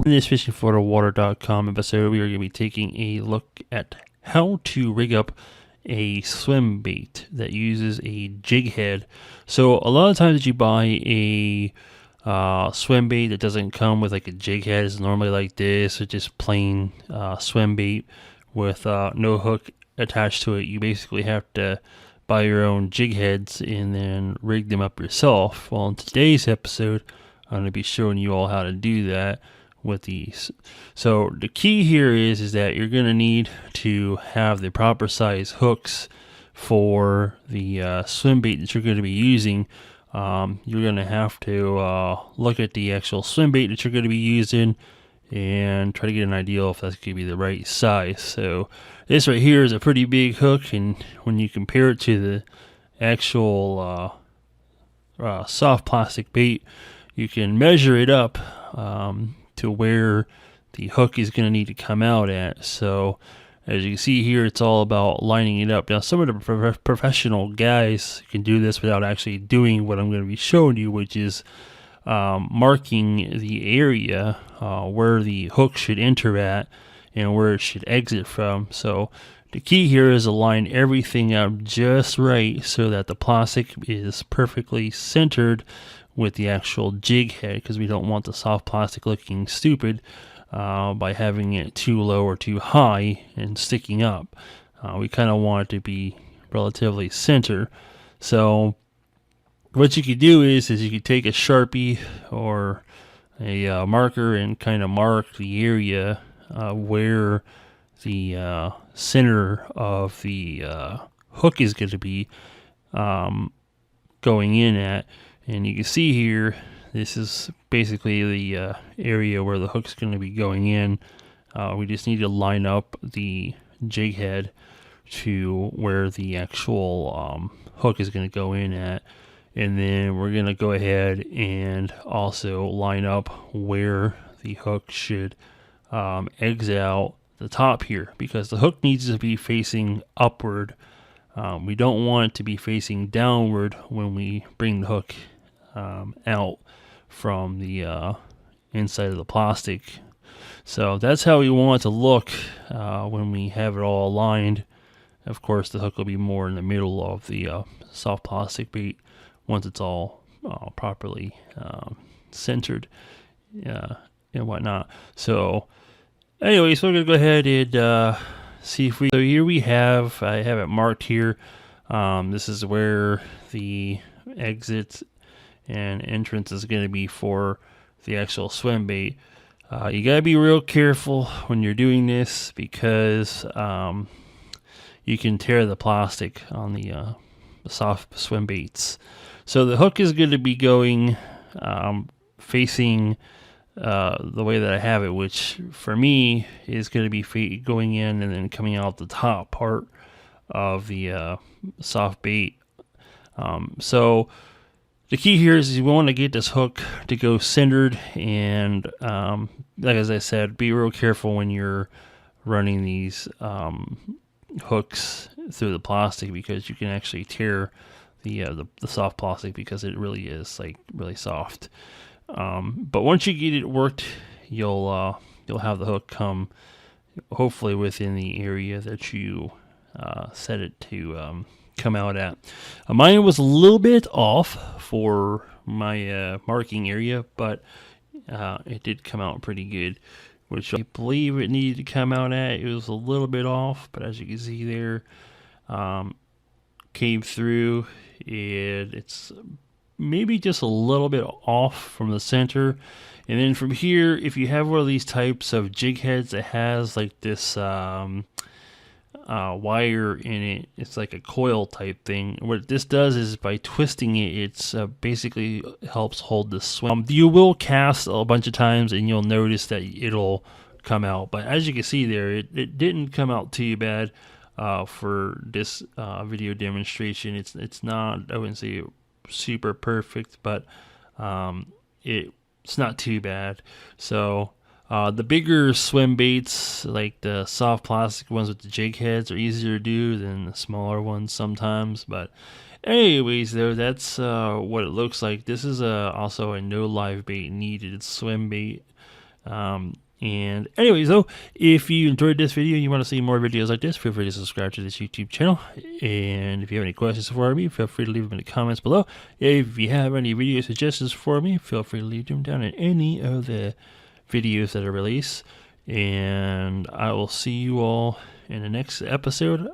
In this fishingfloridawater.com episode, we are going to be taking a look at how to rig up a swim bait that uses a jig head. So a lot of times you buy a swim bait that doesn't come with like a jig head. It's normally like this, or just plain swim bait with no hook attached to it. You basically have to buy your own jig heads and then rig them up yourself. Well, in today's episode, I'm going to be showing you all how to do that with these. So the key here is that you're going to need to have the proper size hooks for the swim bait that you're going to be using. You're going to have to look at the actual swim bait that you're going to be using and try to get an idea if that's going to be the right size. So this right here is a pretty big hook, and when you compare it to the actual soft plastic bait, you can measure it up to where the hook is going to need to come out at. So as you can see here, it's all about lining it up. Now, some of the professional guys can do this without actually doing what I'm going to be showing you, which is marking the area where the hook should enter at and where it should exit from. So the key here is to line everything up just right so that the plastic is perfectly centered with the actual jig head, because we don't want the soft plastic looking stupid by having it too low or too high and sticking up. We kind of want it to be relatively center. So what you could do is you could take a Sharpie or a marker and kind of mark the area where the center of the hook is going to be going in at. And you can see here, this is basically the area where the hook's going to be going in. We just need to line up the jig head to where the actual hook is going to go in at. And then we're going to go ahead and also line up where the hook should exit out the top here, because the hook needs to be facing upward. We don't want it to be facing downward when we bring the hook out from the inside of the plastic. So that's how we want it to look when we have it all aligned. Of course, the hook will be more in the middle of the soft plastic bait once it's all properly centered and whatnot. So anyway, so we're going to go ahead and see if we... So here we have, I have it marked here. This is where the exit and entrance is going to be for the actual swim bait. You got to be real careful when you're doing this, because you can tear the plastic on the soft swim baits. So the hook is going to be going facing the way that I have it, which for me is going to be going in and then coming out the top part of the soft bait. So the key here is you want to get this hook to go centered, and like as I said, be real careful when you're running these hooks through the plastic, because you can actually tear the soft plastic, because it really is like really soft. But once you get it worked, you'll have the hook come hopefully within the area that you set it to come out at. Mine was a little bit off for my marking area, but it did come out pretty good, which I believe it needed to come out at. It was a little bit off, but as you can see there, came through, and it's maybe just a little bit off from the center. And then from here, if you have one of these types of jig heads that has like this wire in it, it's like a coil type thing. What this does is by twisting it, it's basically helps hold the swim. You will cast a bunch of times and you'll notice that it'll come out, but as you can see there, it didn't come out too bad for this video demonstration. It's not, I wouldn't say super perfect, but it's not too bad. So the bigger swim baits, like the soft plastic ones with the jig heads, are easier to do than the smaller ones sometimes. But anyways, though, that's what it looks like. This is also a no live bait needed swim bait. And anyways, though, if you enjoyed this video and you want to see more videos like this, feel free to subscribe to this YouTube channel. And if you have any questions for me, feel free to leave them in the comments below. If you have any video suggestions for me, feel free to leave them down in any of the videos that are released. And I will see you all in the next episode.